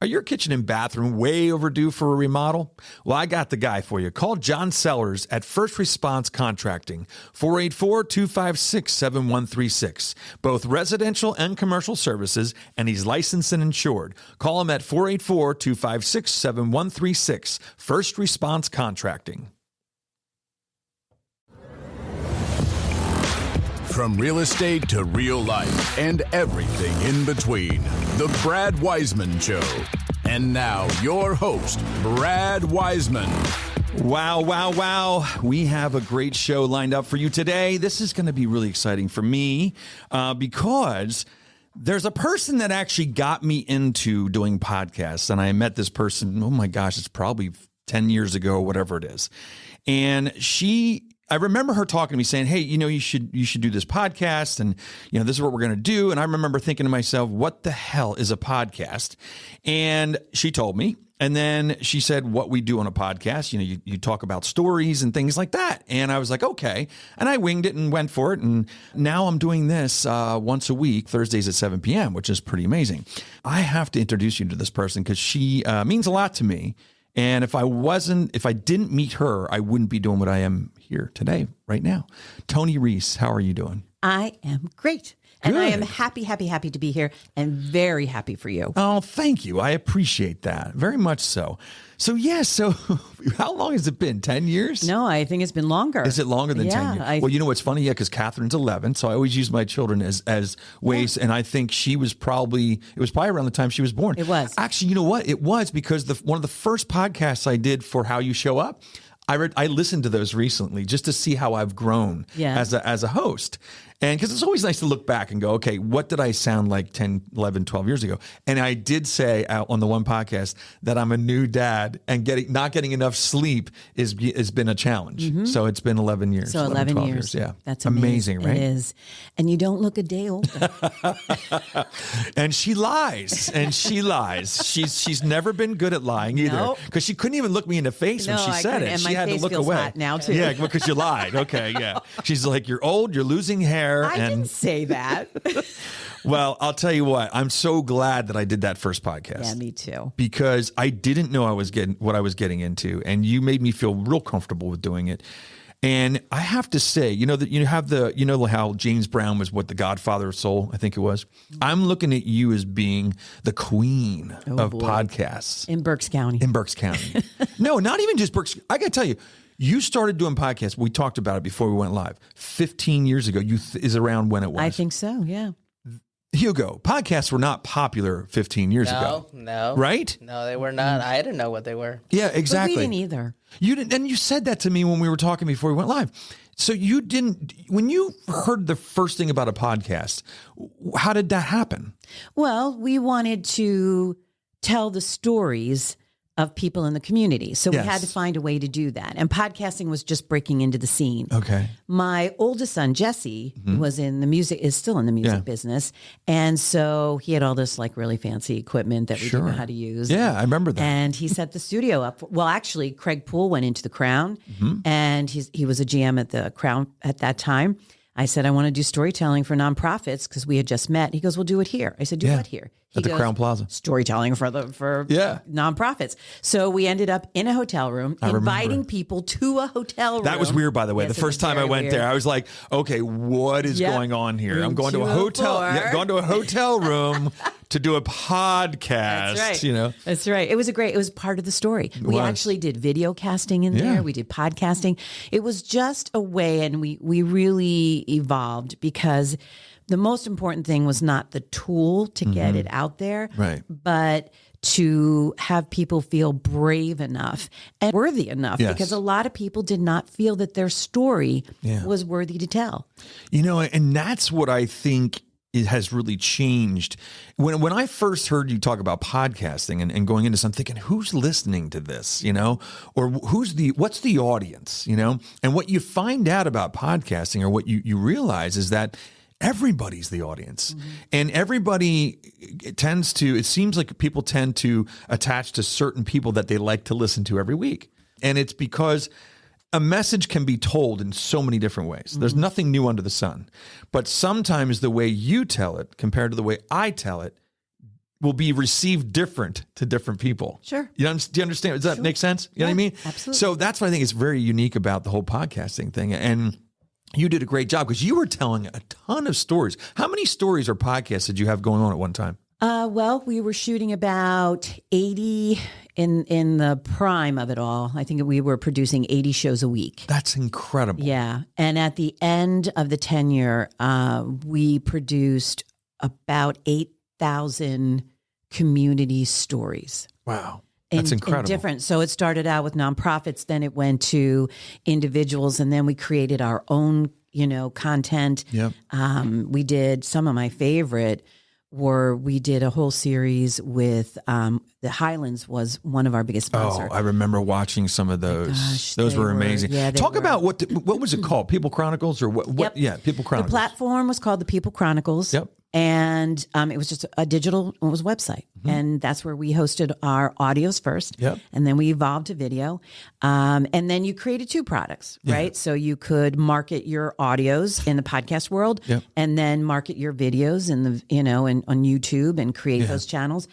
Are your kitchen and bathroom way overdue for a remodel? Well, I got the guy for you. Call John Sellers at First Response Contracting, 484-256-7136. Both residential and commercial services, and he's licensed and insured. Call him at 484-256-7136. First Response Contracting. From real estate to real life and everything in between. The Brad Weisman Show. And now, your host, Brad Weisman. Wow, wow, wow. We have a great show lined up for you today. This is going to be really exciting for me because there's a person that actually got me into doing podcasts. And I met this person, oh my gosh, it's probably 10 years ago, or whatever it is. And I remember her talking to me saying, hey, you should do this podcast and, this is what we're going to do. And I remember thinking to myself, what the hell is a podcast? And she told me, and then she said, what we do on a podcast, you talk about stories and things like that. And I was like, okay. And I winged it and went for it. And now I'm doing this once a week, Thursdays at 7 p.m., which is pretty amazing. I have to introduce you to this person because she means a lot to me. And if I didn't meet her, I wouldn't be doing what I am here today, right now. Toni Reese, how are you doing? I am great. And I am happy to be here and very happy for you. Oh, thank you. I appreciate that very much so. So how long has it been? 10 years? No, I think it's been longer. Is it longer than 10 years? Well, you know what's funny? Yeah, because Catherine's 11. So I always use my children as ways. Yeah. And I think it was probably around the time she was born. It was. Actually, you know what? It was because one of the first podcasts I did for How You Show Up, I listened to those recently just to see how I've grown as a host. And because it's always nice to look back and go, okay, what did I sound like 10, 11, 12 years ago? And I did say on the one podcast that I'm a new dad and not getting enough sleep has been a challenge. Mm-hmm. So it's been 11 years. So 11 years. Yeah. That's amazing, right? It is. And you don't look a day older. And she lies. She's never been good at lying either. Because she couldn't even look me in the face when she said it. And she had to look away. Hot now too. Yeah, because you lied. Okay, yeah. She's like, you're old, you're losing hair. I didn't say that. Well, I'll tell you what. I'm so glad that I did that first podcast. Yeah, me too. Because I didn't know what I was getting into, and you made me feel real comfortable with doing it. And I have to say, how James Brown was the Godfather of soul, I think it was. I'm looking at you as being the queen of podcasts in Berks County. No, not even just Berks. I got to tell you. You started doing podcasts. We talked about it before we went live. 15 years ago is around when it was. I think so, yeah. Hugo, podcasts were not popular 15 years ago. No. Right? No, they were not. I didn't know what they were. Yeah, exactly. But we didn't either. You didn't, and you said that to me when we were talking before we went live. So you didn't, when you heard the first thing about a podcast, how did that happen? Well, we wanted to tell the stories of people in the community. So we had to find a way to do that. And podcasting was just breaking into the scene. Okay. My oldest son, Jesse, is still in the music business. And so he had all this really fancy equipment that we didn't know how to use. Yeah, I remember that. And he set the studio up. Well, actually, Craig Poole went into the Crown and he was a GM at the Crown at that time. I said, I want to do storytelling for nonprofits because we had just met. He goes, well, do it here. I said, do what here? At the Crown Plaza. Storytelling for nonprofits. So we ended up in a hotel room, inviting people to a hotel room. That was weird, by the way. Yes, the first time I went there, I was like, okay, what is going on here? I'm going to a hotel. Yeah, going to a hotel room to do a podcast. That's right. That's right. It was part of the story. We actually did video casting in there. We did podcasting. It was just a way, and we really evolved because the most important thing was not the tool to get it out there, but to have people feel brave enough and worthy enough, because a lot of people did not feel that their story was worthy to tell. And that's what I think it has really changed. When I first heard you talk about podcasting and going into something, thinking, who's listening to this, or what's the audience, and what you find out about podcasting, or what you realize, is that everybody's the audience. And everybody it seems like people tend to attach to certain people that they like to listen to every week. And it's because a message can be told in so many different ways. There's nothing new under the sun. But sometimes the way you tell it compared to the way I tell it will be received different to different people. Sure. Do you understand? Does that make sense? You know what I mean? Absolutely. So that's what I think is very unique about the whole podcasting thing. And you did a great job because you were telling a ton of stories. How many stories or podcasts did you have going on at one time? Well, we were shooting about 80 in the prime of it all. I think we were producing 80 shows a week. That's incredible. Yeah. And at the end of the tenure, we produced about 8,000 community stories. Wow. That's incredible. Different. So it started out with nonprofits, then it went to individuals, and then we created our own, content. Yep. We did some of my favorite we did a whole series with the Highlands was one of our biggest sponsors. Oh, I remember watching some of those. Gosh, those were amazing. Yeah, Talk about what was it called? People Chronicles or what? Yep. Yeah, People Chronicles. The platform was called the People Chronicles. Yep. And it was just a digital, it was a website. Mm-hmm. And that's where we hosted our audios first. Yep. And then we evolved to video. And then you created two products, right? So you could market your audios in the podcast world, Yep. and then market your videos in the, and on YouTube and create those channels.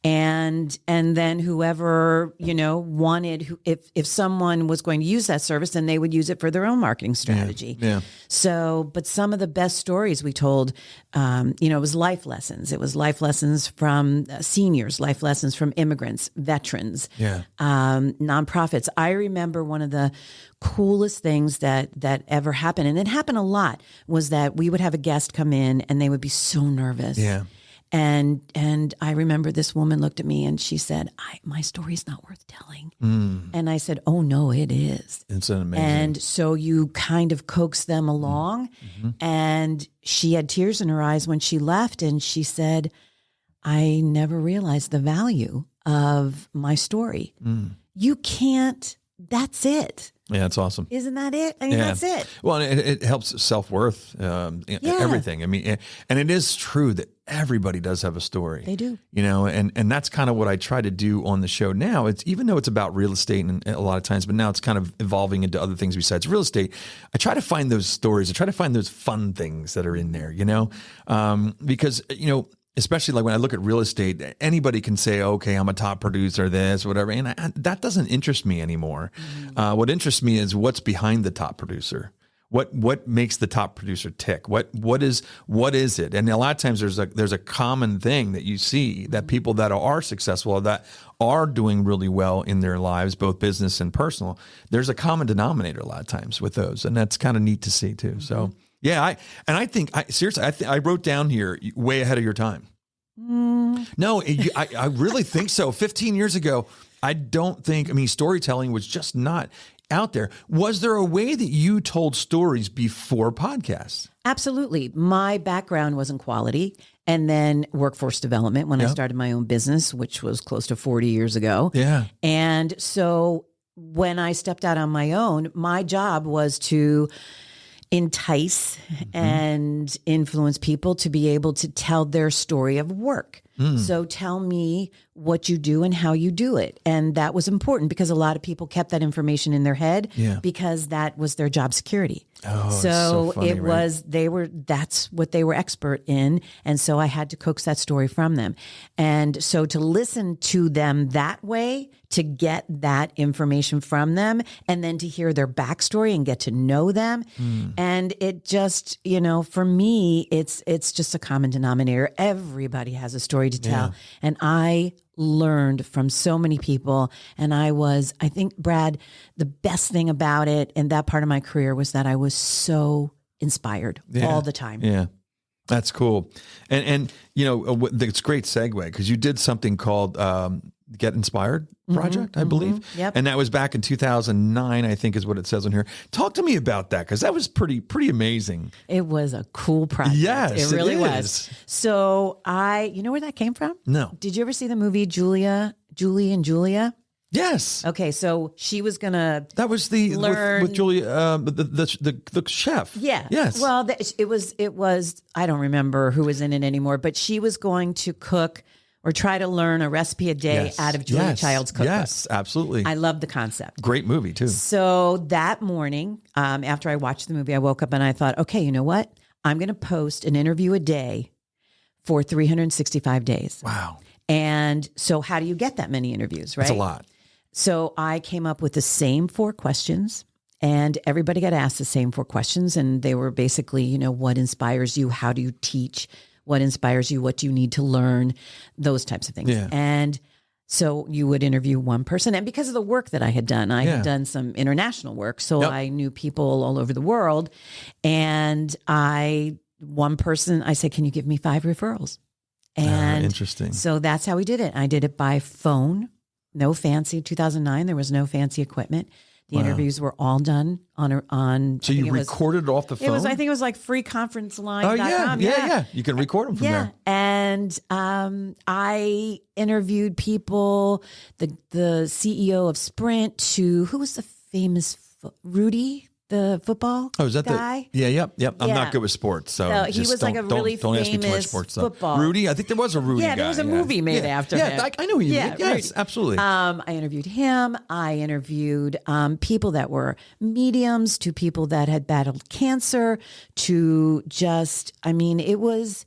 And then whoever, wanted, if someone was going to use that service, then they would use it for their own marketing strategy. Yeah. So, but some of the best stories we told, it was life lessons. It was life lessons from seniors, life lessons from immigrants, veterans, nonprofits. I remember one of the coolest things that ever happened, and it happened a lot, was that we would have a guest come in and they would be so nervous. Yeah. And I remember this woman looked at me and she said, my story's not worth telling. And I said, oh no, it is. It's amazing. And so you kind of coax them along. Mm-hmm. And she had tears in her eyes when she left. And she said, I never realized the value of my story. You can't, that's it. Yeah, that's awesome. Isn't that it? I mean, that's it. Well, it helps self-worth, everything. I mean, and it is true that everybody does have a story. They do. And that's kind of what I try to do on the show now. It's even though it's about real estate and a lot of times, but now it's kind of evolving into other things besides real estate. I try to find those stories. I try to find those fun things that are in there, because, especially like when I look at real estate, anybody can say, okay, I'm a top producer, this, whatever. And that doesn't interest me anymore. What interests me is what's behind the top producer. What makes the top producer tick? What is it? And a lot of times there's a common thing that you see that people that are successful, that are doing really well in their lives, both business and personal, there's a common denominator a lot of times with those. And that's kind of neat to see too. So yeah, I wrote down here way ahead of your time. No, I really think so. 15 years ago, storytelling was just not out there. Was there a way that you told stories before podcasts? Absolutely. My background was in quality and then workforce development when I started my own business, which was close to 40 years ago. Yeah. And so when I stepped out on my own, my job was to entice and influence people to be able to tell their story of work. So tell me what you do and how you do it. And that was important because a lot of people kept that information in their head because that was their job security. Oh, so funny, it was, that's what they were expert in. And so I had to coax that story from them. And so to listen to them that way, to get that information from them, and then to hear their backstory and get to know them. And it just, for me, it's just a common denominator. Everybody has a story to tell. And I learned from so many people. And I think, Brad, the best thing about it and that part of my career was that I was so inspired all the time. Yeah. That's cool. And it's a great segue because you did something called Get Inspired Project, I believe. Yep. And that was back in 2009, I think is what it says on here. Talk to me about that because that was pretty amazing. It was a cool project. Yes, it really it was. is. So you know where that came from? No. Did you ever see the movie Julie and Julia? Yes. Okay, so she was gonna. That was with Julia, the chef. Yeah. Yes. Well, it was. I don't remember who was in it anymore, but she was going to cook or try to learn a recipe a day out of Julia Child's cookbook. Yes, absolutely. I love the concept. Great movie too. So that morning, after I watched the movie, I woke up and I thought, okay, you know what? I'm going to post an interview a day for 365 days. Wow. And so how do you get that many interviews, right? That's a lot. So I came up with the same 4 questions, and everybody got asked the same 4 questions. And they were basically, what inspires you? How do you teach? What inspires you? What do you need to learn? Those types of things. Yeah. And so you would interview one person. And because of the work that I had done, I had done some international work. So I knew people all over the world. And one person, I said, can you give me 5 referrals? And interesting. So that's how we did it. I did it by phone. No fancy. 2009, there was no fancy equipment. The interviews were all done on. So you recorded it off the phone? I think it was like freeconferenceline.com. Oh, yeah. You can record them from there. And I interviewed people, the CEO of Sprint who was the famous Rudy, the football is that guy? Yep. I'm not good with sports, so he was like a really don't ask me too much famous sports stuff. football. Rudy, I think there was a Rudy guy. Yeah, there was a movie made after him. Yeah, I know he did. Yes, Rudy. absolutely. I interviewed him. I interviewed people that were mediums, to people that had battled cancer, to just, it was,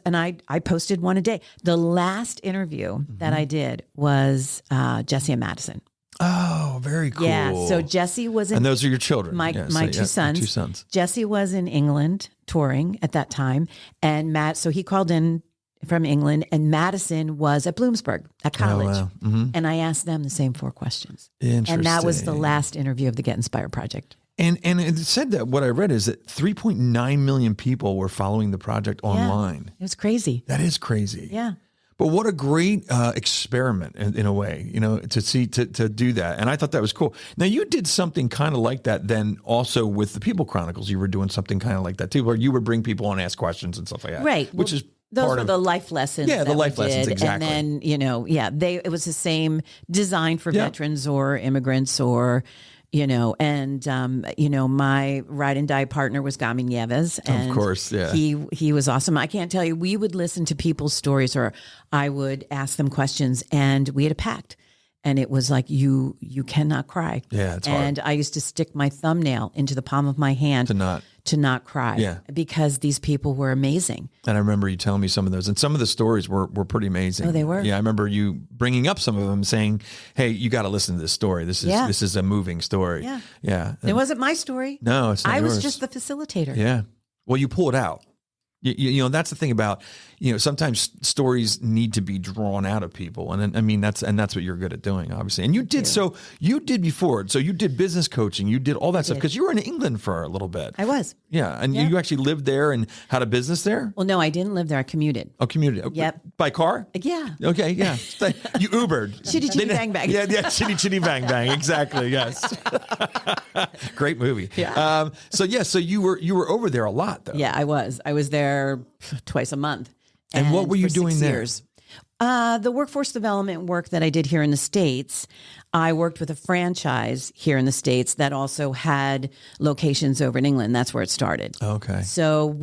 and I posted one a day. The last interview that I did was Jesse and Madison. Oh, very cool. Yeah. So Jesse was in, and those are your children. My 2 sons. 2 sons. Jesse was in England touring at that time, and so he called in from England, and Madison was at Bloomsburg at college. Oh, wow. And I asked them the same 4 questions. Interesting. And that was the last interview of the Get Inspired project. And it said that what I read is that 3.9 million people were following the project online. It was crazy. That is crazy. Yeah. But what a great experiment in a way, to do that. And I thought that was cool. Now, you did something kind of like that then also with the People Chronicles. You were doing something kind of like that too, where you would bring people on and ask questions and stuff like that. Right. Which is those part were of the life lessons. Yeah, the life lessons, exactly. And then, it was the same design for veterans or immigrants or, my ride and die partner was Gami Nieves. And of course, yeah. He was awesome. I can't tell you, we would listen to people's stories, or I would ask them questions, and we had a pact. And it was like, you cannot cry. Yeah, it's and hard. I used to stick my thumbnail into the palm of my hand to not cry. Yeah. Because these people were amazing. And I remember you telling me some of those, and some of the stories were pretty amazing. Oh, they were? Yeah, I remember you bringing up some of them, saying, "Hey, you got to listen to this story. This is a moving story." Yeah. Yeah. It wasn't my story. No, it's not I was yours. just the facilitator. Yeah. Well, you pull it out. That's the thing about, sometimes stories need to be drawn out of people. And that's what you're good at doing, obviously. And you did before. So you did business coaching, you did all that stuff, because you were in England for a little bit. I was. Yeah. And you actually lived there and had a business there? Well, no, I didn't live there. I commuted. Oh, commuted. Yep. By car? Yeah. Okay, yeah. You Ubered. Chitty chitty bang bang. Yeah, chitty chitty bang bang. Exactly, yes. Great movie. Yeah. So you were over there a lot, though. Yeah, I was. I was there twice a month. And what were you for doing 6 there? years. The workforce development work that I did here in the States, I worked with a franchise here in the States that also had locations over in England. That's where it started. Okay. So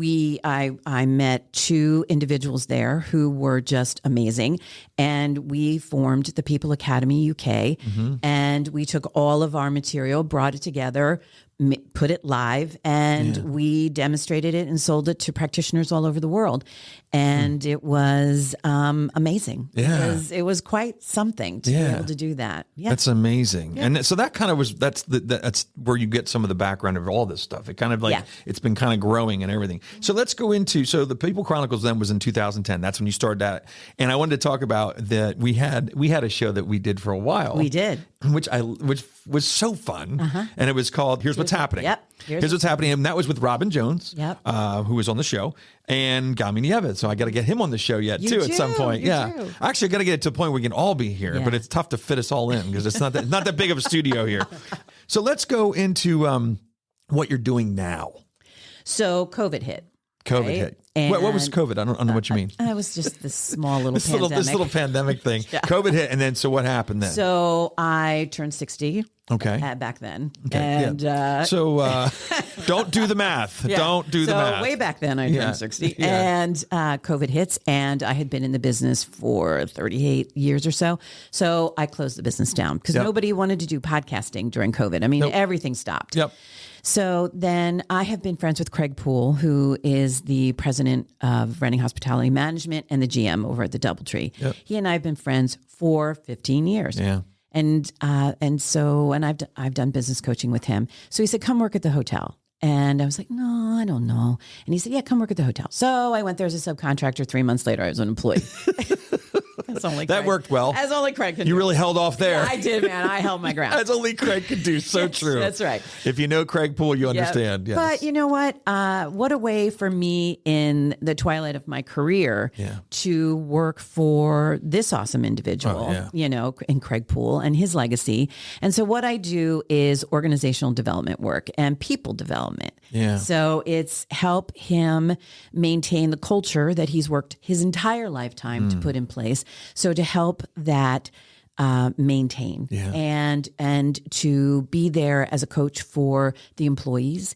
I met 2 individuals there who were just amazing. And we formed the People Academy UK. And we took all of our material, brought it together, put it live, and we demonstrated it and sold it to practitioners all over the world. And it was amazing. Yeah. It was quite something to be able to do that. Yeah. That's amazing. Yeah. And so that kind of that's where you get some of the background of all this stuff. It kind of it's been kind of growing and everything. So let's go into, the People Chronicles then was in 2010. That's when you started that. And I wanted to talk about that. We had a show that we did for a while. We did. Which was so fun. And it was called Here's What's Happening. Yep. Here's What's Happening. And that was with Robin Jones, Yep. Who was on the show, and Gami Nieves. So I got to get him on the show at some point. You Yeah. do. Actually, I got to get it to a point where we can all be here, but it's tough to fit us all in because it's not that big of a studio here. So let's go into what you're doing now. So COVID hit. COVID right? hit. And What was COVID? I don't know what you mean. It was just this small little This pandemic. little pandemic thing. COVID hit, and then so what happened then? So I turned 60. Okay. Back then. Okay, And so don't do the math. yeah. Don't do the math. So way back then I turned 60. Yeah. And COVID hits, and I had been in the business for 38 years or so. So I closed the business down because nobody wanted to do podcasting during COVID. I mean, everything stopped. Yep. So then I have been friends with Craig Poole, who is the president president of Reading Hospitality Management and the GM over at the DoubleTree. Yep. He and I have been friends for 15 years. Yeah. And I've done business coaching with him. So he said, come work at the hotel. And I was like, no, I don't know. And he said, yeah, come work at the hotel. So I went there as a subcontractor. 3 months later, I was an employee. That's only That Craig. worked well. As only Craig could You do. really held off there. I did, man. I held my ground. As only Craig could do. So Yes, true. that's right. If you know Craig Poole, you Yep. understand. Yes. But you know what? What a way for me in the twilight of my career to work for this awesome individual, in Craig Poole and his legacy. And so what I do is organizational development work and people development. Yeah. So it's help him maintain the culture that he's worked his entire lifetime to put in place. So to help that maintain and to be there as a coach for the employees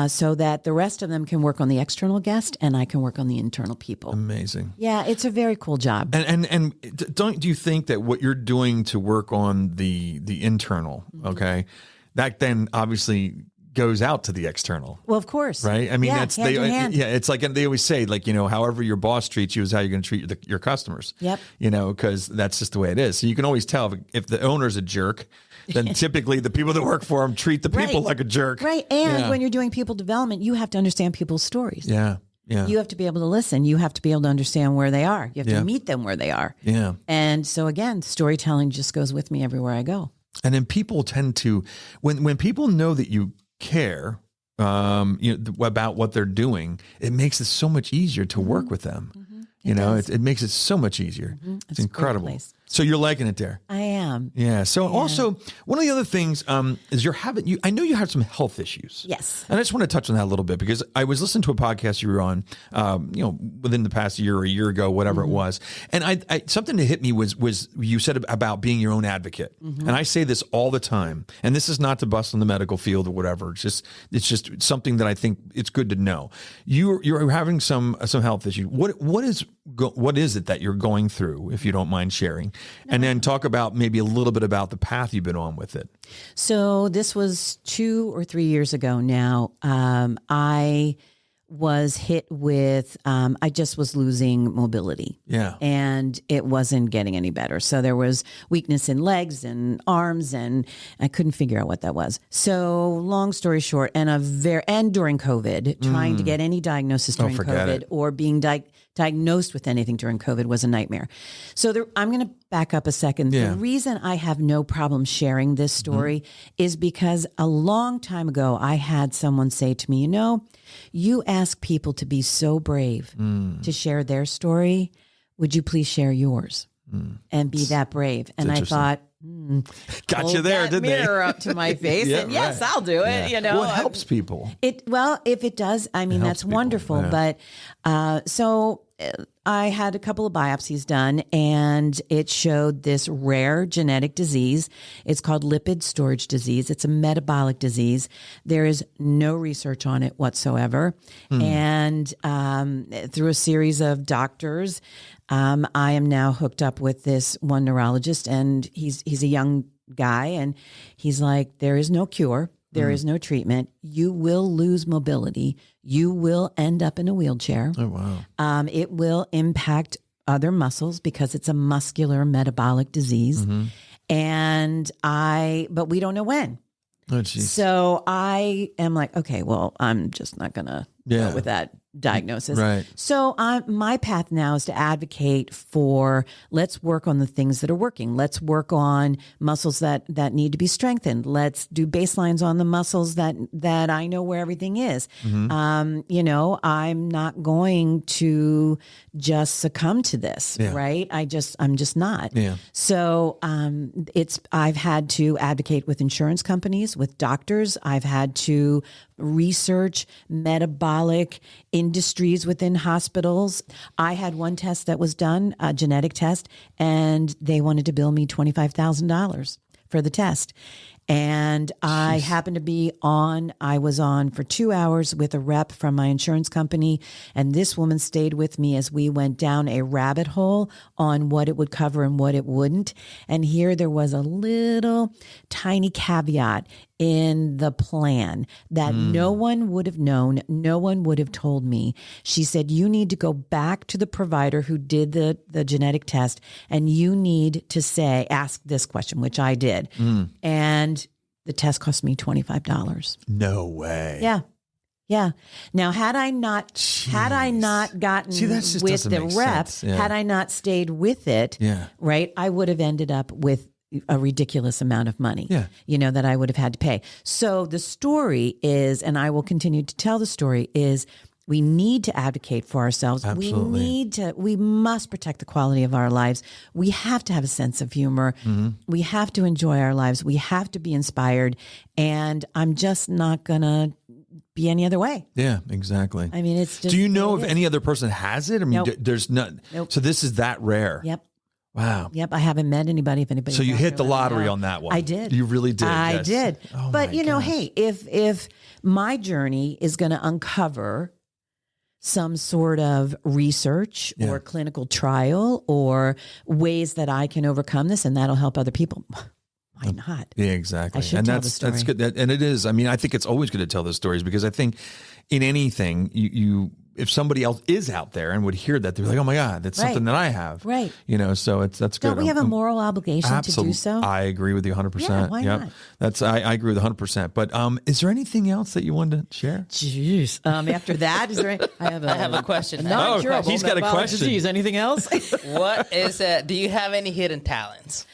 so that the rest of them can work on the external guest and I can work on the internal people. Amazing. Yeah, it's a very cool job. And do you think that what you're doing to work on the internal, okay, that then obviously goes out to the external. Well, of course. Right? I mean, yeah, that's hand in hand. it's like they always say, like, however your boss treats you is how you're going to treat your customers. Yep. Because that's just the way it is. So you can always tell if the owner's a jerk, then typically the people that work for him treat the people like a jerk. Right. And when you're doing people development, you have to understand people's stories. Yeah. Yeah. You have to be able to listen. You have to be able to understand where they are. You have to meet them where they are. Yeah. And so again, storytelling just goes with me everywhere I go. And then people tend to, when people know that you care, about what they're doing, it makes it so much easier to work with them. Mm-hmm. It makes it so much easier. Mm-hmm. It's incredible. So you're liking it there. I am. Yeah. So also one of the other things is I know you have some health issues. Yes. And I just want to touch on that a little bit because I was listening to a podcast you were on, within the past year or a year ago, whatever it was. And I something that hit me was you said about being your own advocate. Mm-hmm. And I say this all the time. And this is not to bust on the medical field or whatever. It's just something that I think it's good to know. You're having some health issues. What is it that you're going through, if you don't mind sharing? And then talk about maybe a little bit about the path you've been on with it. So this was 2 or 3 years ago now. I was hit with, I just was losing mobility. Yeah. And it wasn't getting any better. So there was weakness in legs and arms and I couldn't figure out what that was. So long story short, and during COVID, trying to get any diagnosis during COVID or being diagnosed with anything during COVID was a nightmare. So I'm going to back up a second. Yeah. The reason I have no problem sharing this story is because a long time ago, I had someone say to me, you ask people to be so brave to share their story. Would you please share yours and be that brave? And I thought, got you there, didn't they? Mirror up to my face, and yes, I'll do it. Yeah. Well, it helps people. If it does, I mean, that's wonderful. Yeah. But so I had a couple of biopsies done, and it showed this rare genetic disease. It's called Lipid Storage Disease. It's a metabolic disease. There is no research on it whatsoever, and through a series of doctors. I am now hooked up with this one neurologist, and he's a young guy, and he's like, there is no cure. There is no treatment. You will lose mobility. You will end up in a wheelchair. Oh, wow. It will impact other muscles because it's a muscular metabolic disease. Mm-hmm. But we don't know when. Oh, geez. So I am like, okay, well, I'm just not going to go with that diagnosis. Right. So my path now is to advocate for, let's work on the things that are working. Let's work on muscles that need to be strengthened. Let's do baselines on the muscles that I know where everything is. Mm-hmm. I'm not going to just succumb to this, right? I'm just not. Yeah. So I've had to advocate with insurance companies, with doctors. I've had to research metabolic industries within hospitals. I had one test that was done, a genetic test, and they wanted to bill me $25,000 for the test. And I happened to be I was on for 2 hours with a rep from my insurance company. And this woman stayed with me as we went down a rabbit hole on what it would cover and what it wouldn't. And here there was a little tiny caveat in the plan that no one would have known, no one would have told me. She said, you need to go back to the provider who did the genetic test, and you need to ask this question, which I did. And the test cost me $25. No way. Yeah. Yeah. Now, had I not gotten with the rep, had I not stayed with it, right, I would have ended up with a ridiculous amount of money, that I would have had to pay. So the story is, and I will continue to tell the story, is we need to advocate for ourselves. Absolutely. We must protect the quality of our lives. We have to have a sense of humor. We have to enjoy our lives. We have to be inspired. And I'm just not going to be any other way. Yeah, exactly. I mean, it's just. Do you know if any other person has it? I mean, there's none. Nope. So this is that rare. Yep. Wow. Yep. I haven't met anybody. If anybody. So you hit the lottery on that one. I did. You really did. I did. Oh, but hey, if my journey is going to uncover some sort of research or clinical trial or ways that I can overcome this, and that'll help other people, why not? Yeah, exactly. I should and tell the story. that's good. And it is. I mean, I think it's always good to tell those stories, because I think in anything, you if somebody else is out there and would hear that, they're like, oh my God, that's something that I have. Right. So that's good. Don't we have a moral obligation to do so? I agree with you 100%. Yeah, why not? I agree with 100%. But is there anything else that you wanted to share? Jeez. After that, is there I have a question. Non-curable he's got a metabolic question. disease. Anything else? What is do you have any hidden talents?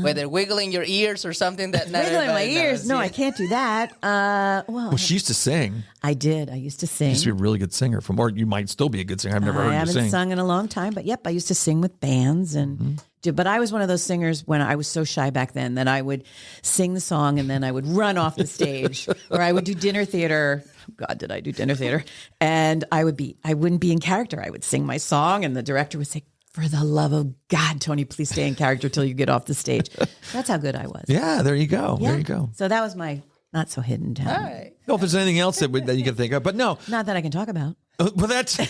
Whether wiggling your ears or something that not Wiggling my everybody ears? knows. No, I can't do that. Well, she used to sing. I did. I used to sing. You used to be a really good singer, or you might still be a good singer. I've never heard you sing. I haven't sung in a long time, but I used to sing with bands and. But I was one of those singers when I was so shy back then that I would sing the song and then I would run off the stage, or I would do dinner theater. God, did I do dinner theater? And I wouldn't be in character. I would sing my song and the director would say, for the love of God, Toni, please stay in character till you get off the stage. That's how good I was. Yeah, there you go. Yeah. There you go. So that was my not so hidden talent. All right. Well, if there's anything else that you can think of, but no. Not that I can talk about. Well, that's good.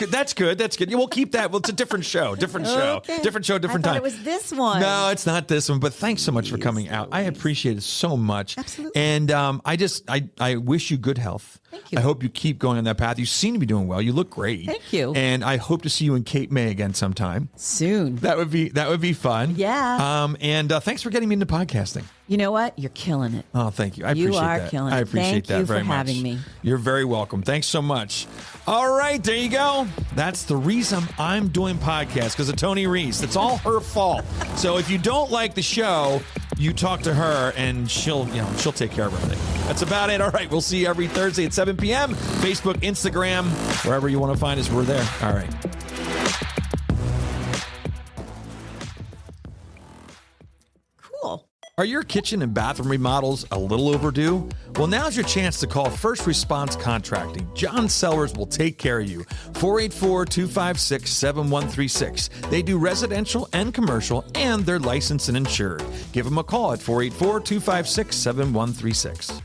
That's good. That's good. We'll keep that. Well, it's a different show. Different show. Okay. Different show. Different I thought time. it was this one. No, it's not this one. But thanks so much for coming out. I appreciate it so much. Absolutely. And I wish you good health. Thank you. I hope you keep going on that path. You seem to be doing well. You look great. Thank you. And I hope to see you in Cape May again sometime. Soon. That would be fun. Yeah. And thanks for getting me into podcasting. You know what? You're killing it. Oh, thank you. I appreciate that. You are killing it. I appreciate that very much. Thank you for having me. You're very welcome. Thanks so much. All right, there you go. That's the reason I'm doing podcasts, because of Toni Reese. It's all her fault. So if you don't like the show, you talk to her and she'll take care of everything. That's about it. All right, we'll see you every Thursday at 7 p.m. Facebook, Instagram, wherever you want to find us, we're there. All right. Cool. Are your kitchen and bathroom remodels a little overdue? Well, now's your chance to call First Response Contracting. John Sellers will take care of you. 484-256-7136. They do residential and commercial, and they're licensed and insured. Give them a call at 484-256-7136.